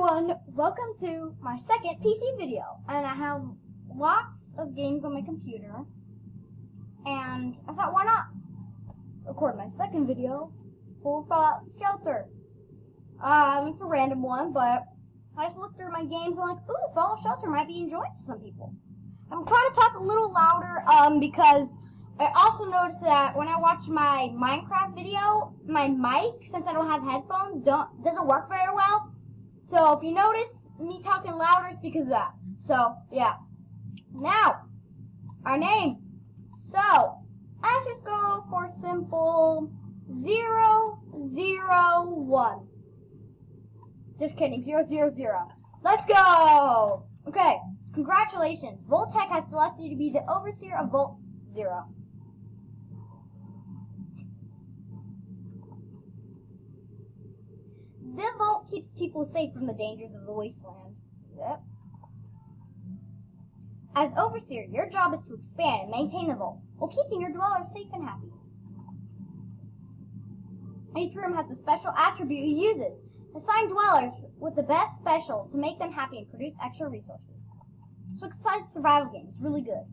everyone, welcome to my second PC video, and I have lots of games on my computer, and I thought why not record my second video for Fallout Shelter. It's a random one, but I just looked through my games and I'm like, ooh, Fallout Shelter might be enjoying to some people. I'm trying to talk a little louder, because I also noticed that when I watch my Minecraft video, my mic, since I don't have headphones, doesn't work very well. So if you notice me talking louder, it's because of that. So yeah. Now, our name. So let's just go for simple 001. Just kidding, 000. Let's go. Okay. Congratulations. Vault-Tec has selected you to be the overseer of Vault 0. The vault keeps people safe from the dangers of the wasteland. Yep. As overseer, your job is to expand and maintain the vault, while keeping your dwellers safe and happy. Each room has a special attribute he uses. Assign dwellers with the best special to make them happy and produce extra resources. So it's a survival game. It's really good.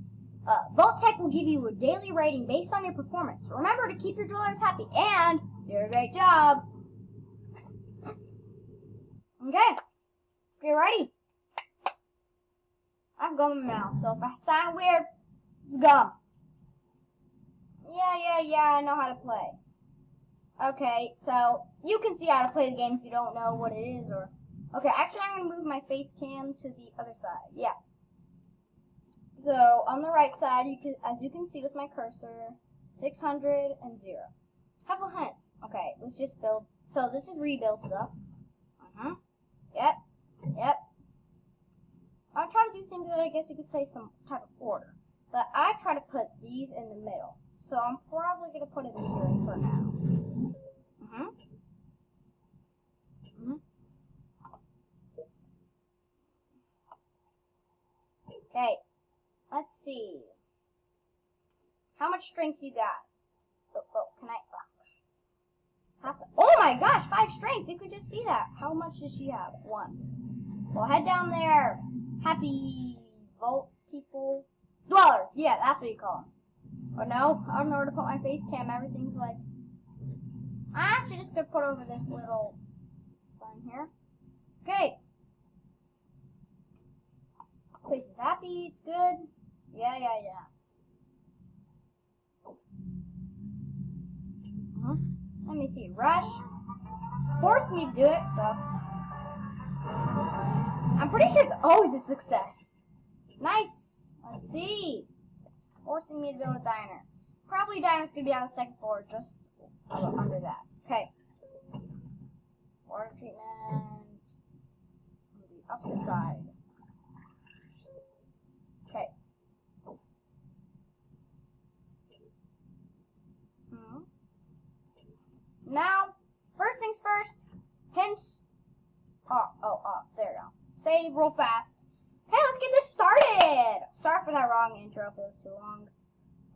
Vault-Tec will give you a daily rating based on your performance. Remember to keep your dwellers happy and do a great job. Okay, get ready. I've gum in my mouth, so if I sound weird, it's gum. Yeah, I know how to play. Okay, so you can see how to play the game if you don't know what it is, or... Okay, actually I'm going to move my face cam to the other side, yeah. So, on the right side, as you can see with my cursor, 600 and 0. Have a hint. Okay, let's just build. So this is rebuild stuff. Yep. I'll try to do things that I guess you could say some type of order. But I try to put these in the middle. So I'm probably going to put it here for now. Okay. Let's see. How much strength you got? Can I... Oh my gosh, 5 strength. You could just see that. How much does she have? 1. Well, head down there. Happy vault people. Dwellers. Yeah, that's what you call them. Oh no, I don't know where to put my face cam. Everything's like... I'm actually just going to put over this little thing here. Okay. Place is happy. It's good. Yeah. Let me see. Rush. Forced me to do it, so. I'm pretty sure it's always a success. Nice. Let's see. It's forcing me to build a diner. Probably diner's going to be on the second floor, just under that. Okay. Water treatment. On the opposite side. Okay. Now, first things first, hints. There we go. Save real fast. Hey, let's get this started. Sorry for that wrong intro if it was too long.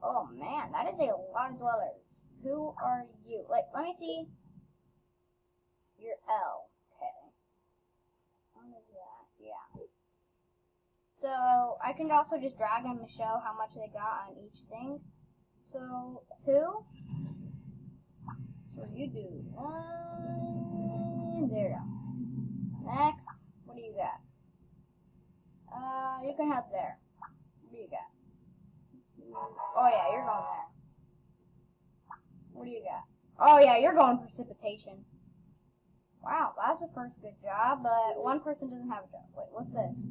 Oh man, that is a lot of dwellers. Who are you? Let me see. You're L. Okay. What is that? Yeah. So, I can also just drag them to show how much they got on each thing. So, 2. So you do 9. There you go. Next, what do you got? You can have there. What do you got? 2. Oh yeah, you're going there. What do you got? Oh yeah, you're going precipitation. Wow, that's the first good job, but one person doesn't have a job. Wait, what's this?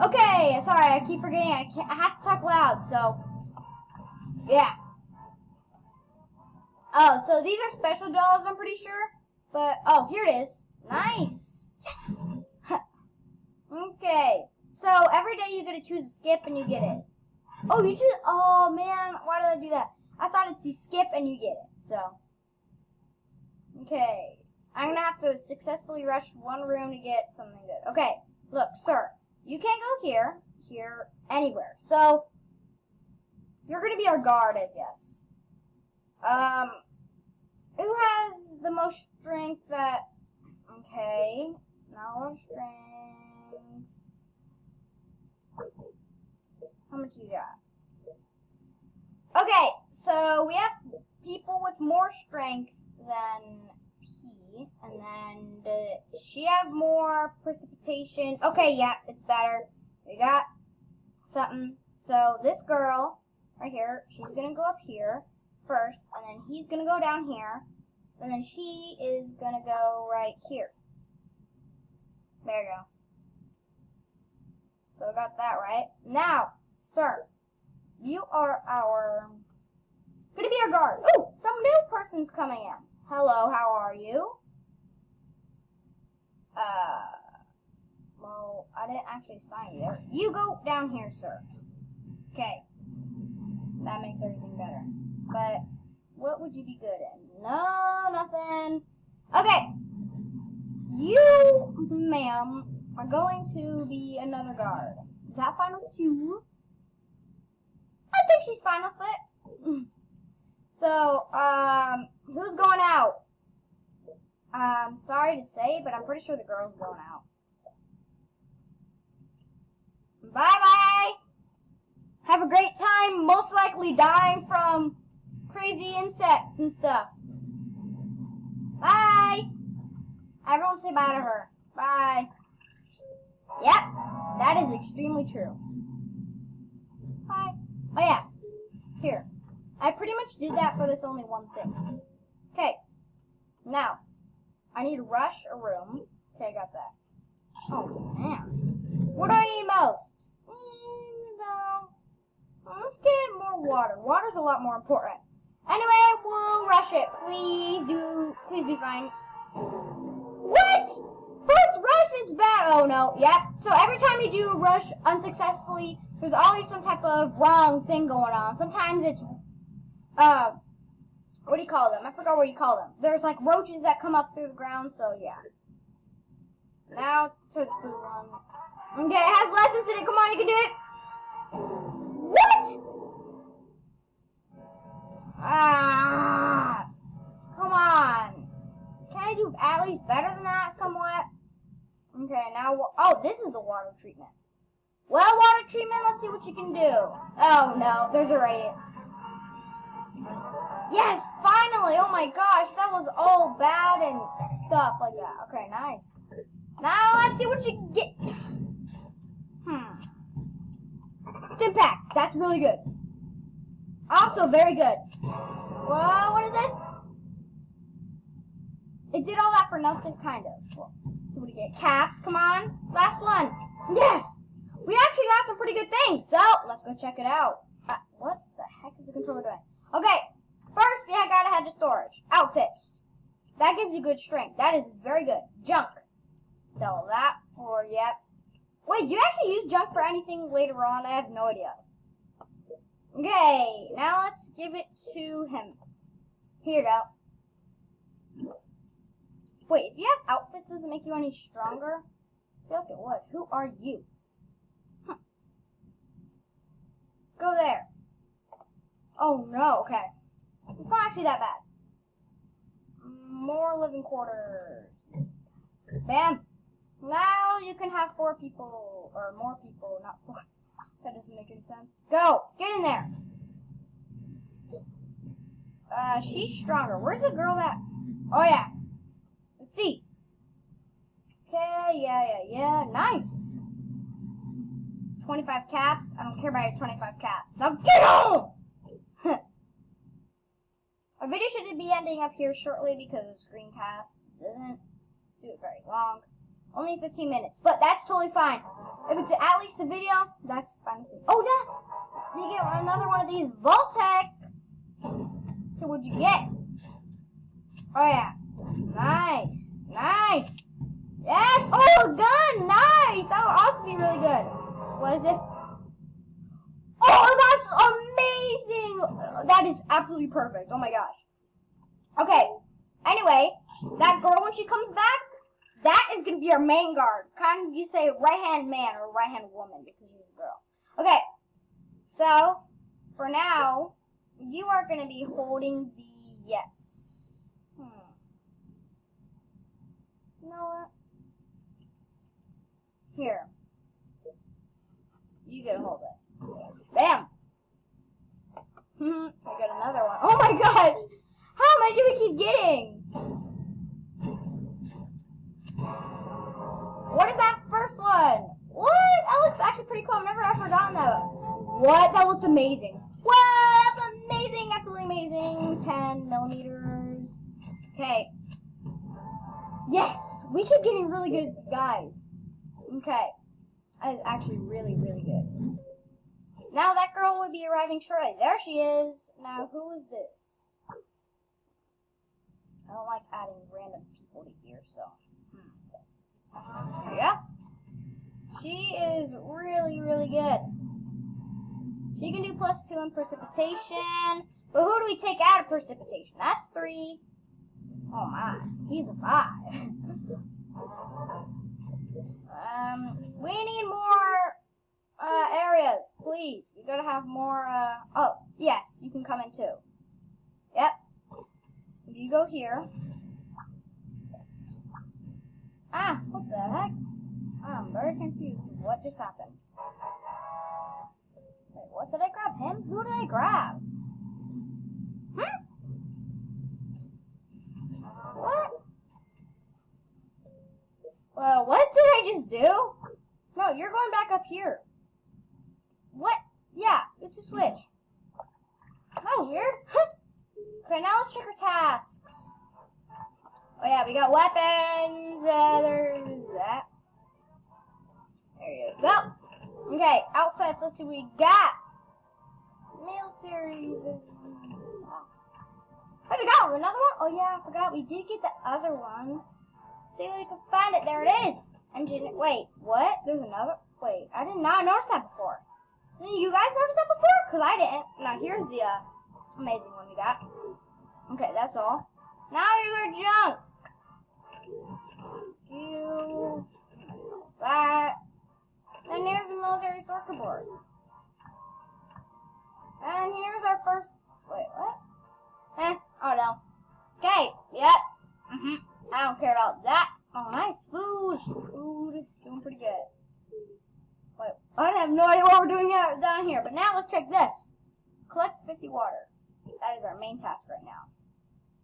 Okay, sorry, I keep forgetting. I have to talk loud, so yeah. Oh, so these are special dolls, I'm pretty sure. But, oh, here it is. Nice. Yes. Okay. So, every day you get to choose a skip and you get it. Oh, you choose... Oh, man. Why did I do that? I thought it's you skip and you get it. So. Okay. I'm going to have to successfully rush one room to get something good. Okay. Look, sir. You can't go here, anywhere. So, you're going to be our guard, I guess. Who has the most strength that... Okay. Now strength. How much you got? Okay, so we have people with more strength than P, and then she have more precipitation. Okay, yeah, it's better. We got something. So this girl right here, she's gonna go up here first, and then he's gonna go down here, and then she is gonna go right here. There you go. So I got that right. Now, sir, you are gonna be our guard. Ooh, some new person's coming in. Hello, how are you? Well, I didn't actually sign you there. You go down here, sir. Okay. That makes everything better. But what would you be good in? No, nothing. Okay. You, ma'am, are going to be another guard. Is that fine with you? I think she's fine with it. So, who's going out? Sorry to say, but I'm pretty sure the girl's going out. Bye-bye! Have a great time, most likely dying from crazy insects and stuff. Bye! Everyone say bye to her. Bye. Yep, that is extremely true. Bye. Oh yeah, here. I pretty much did that for this only one thing. Okay, now, I need to rush a room. Okay, I got that. Oh man. What do I need most? Let's get more water. Water's a lot more important. Anyway, we'll rush it. Please be fine. What? First rush, it's bad. Oh no, yep. So every time you do a rush unsuccessfully, there's always some type of wrong thing going on. Sometimes it's, what do you call them? I forgot what you call them. There's like roaches that come up through the ground, so yeah. Now to the food one. Okay, it has lessons in it. Come on, you can do it. What? Come on. Can I do at least better than that somewhat? Okay, now, oh, this is the water treatment. Well, water treatment, let's see what you can do. Oh, no, there's already... Yes, finally! Oh my gosh, that was all bad and stuff like that. Okay, nice. Now, let's see what you can get. Stimpack, that's really good. Also, very good. Whoa, what is this? It did all that for nothing, kind of. Well, so what do you get? Caps, come on. Last one. Yes! We actually got some pretty good things, so let's go check it out. What the heck is the controller doing? Okay, first we gotta head to storage. Outfits. That gives you good strength. That is very good. Junk. Sell that for, yep. Wait, do you actually use junk for anything later on? I have no idea. Okay, now let's give it to him. Here you go. Wait, if you have outfits, does it make you any stronger? I feel like it would. Who are you? Go there. Oh no, okay. It's not actually that bad. More living quarters. Bam. Now you can have 4 people, or more people, not 4. That doesn't make any sense. Go! Get in there! She's stronger. Where's the girl that... Oh, yeah. Let's see. Okay, yeah. Nice. 25 caps. I don't care about your 25 caps. Now get home! Our video should be ending up here shortly because of screencast. Doesn't do it very long. Only 15 minutes, but that's totally fine. If it's at least a video, that's fine. Oh, yes! You get another one of these Voltec. So what'd you get? Oh, yeah. Nice. Yes! Oh, a gun! Nice! That would also be really good. What is this? Oh, that's amazing! That is absolutely perfect. Oh, my gosh. Okay. Anyway, that girl, when she comes back, that is going to be our main guard. Kind of, you say right-hand man or right-hand woman because you're a girl. Okay, so, for now, you are going to be holding the yes. You know what? Here. You get a hold of it. Bam! I got another one. Oh my gosh! How many do we keep getting? What is that first one? What? That looks actually pretty cool. I've never forgotten that. What? That looked amazing. Wow, that's amazing. Absolutely amazing. 10 millimeters. Okay. Yes! We keep getting really good guys. Okay. That is actually really, really good. Now that girl would be arriving shortly. There she is. Now, who is this? I don't like adding random people to here, so. There you go. She is really, really good. She can do +2 in precipitation. But who do we take out of precipitation? That's 3. Oh my, he's a 5. We need more areas, please. We gotta have more. Oh, yes, you can come in too. Yep. You go here. Ah, what the heck? I'm very confused. What just happened? Wait, what did I grab? Him? Who did I grab? What? Well, what did I just do? No, you're going back up here. What? Yeah, it's a switch. Oh, weird. Okay, now let's check our tasks. Oh yeah, we got weapons. There's that. There you go. Okay, outfits. Let's see what we got. Military. I forgot another one. Oh yeah, I forgot. We did get the other one. See if we can find it. There it is. Engine. Wait, what? There's another. Wait, I did not notice that before. Didn't you guys notice that before? Because I didn't. Now here's the amazing one we got. Okay, that's all. Now here's our junk. You. That. And here's the military circuit board. And here's our first. Wait, what? Oh no. Okay, yep. I don't care about that. Oh, nice food. Food is doing pretty good. Wait, I have no idea what we're doing down here. But now let's check this. Collect 50 water. That is our main task right now.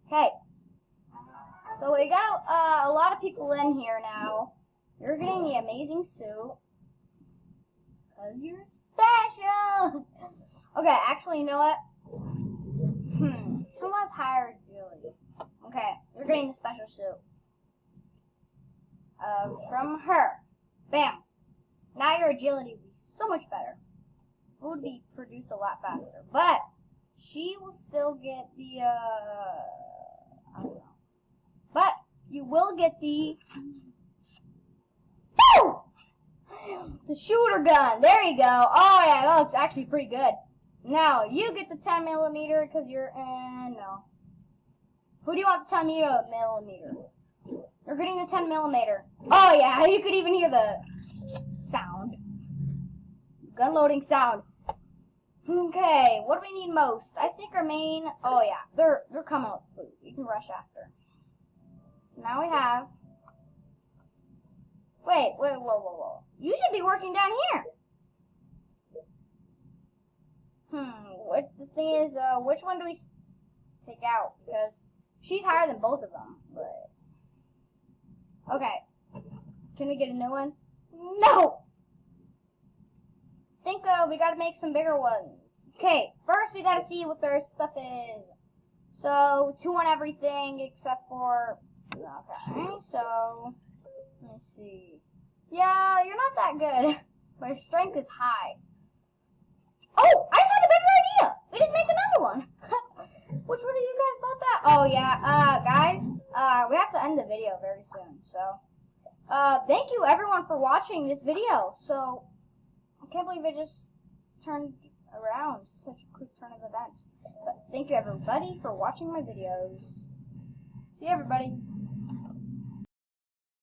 Okay. So we got a lot of people in here now. You're getting the amazing suit. Because you're special. Okay, actually, you know what? Who wants higher agility? Okay, you're getting the special suit. From her. Bam. Now your agility will be so much better. Food would be produced a lot faster. But she will still get the I don't know. But you will get the the shooter gun. There you go. Oh yeah, that looks actually pretty good. Now you get the 10 millimeter because you're no. Who do you want the 10 millimeter? You're getting the 10 millimeter. Oh yeah, you could even hear the sound. Gun loading sound. Okay, what do we need most? I think our main. Oh yeah, they're coming with food. You can rush after. So now we have. Wait, whoa. You should be working down here. What the thing is, which one do we take out? Because she's higher than both of them. But okay, can we get a new one? No. Think we gotta make some bigger ones. Okay, first we gotta see what their stuff is. So 2 on everything except for. Okay, so let me see. Yeah, you're not that good. My strength is high. Oh, I just had a better idea. We just make another one. Which one of you guys thought that? Oh yeah, guys, we have to end the video very soon. So, thank you everyone for watching this video. So, I can't believe it just turned around. Such a quick turn of events. But thank you everybody for watching my videos. See you everybody.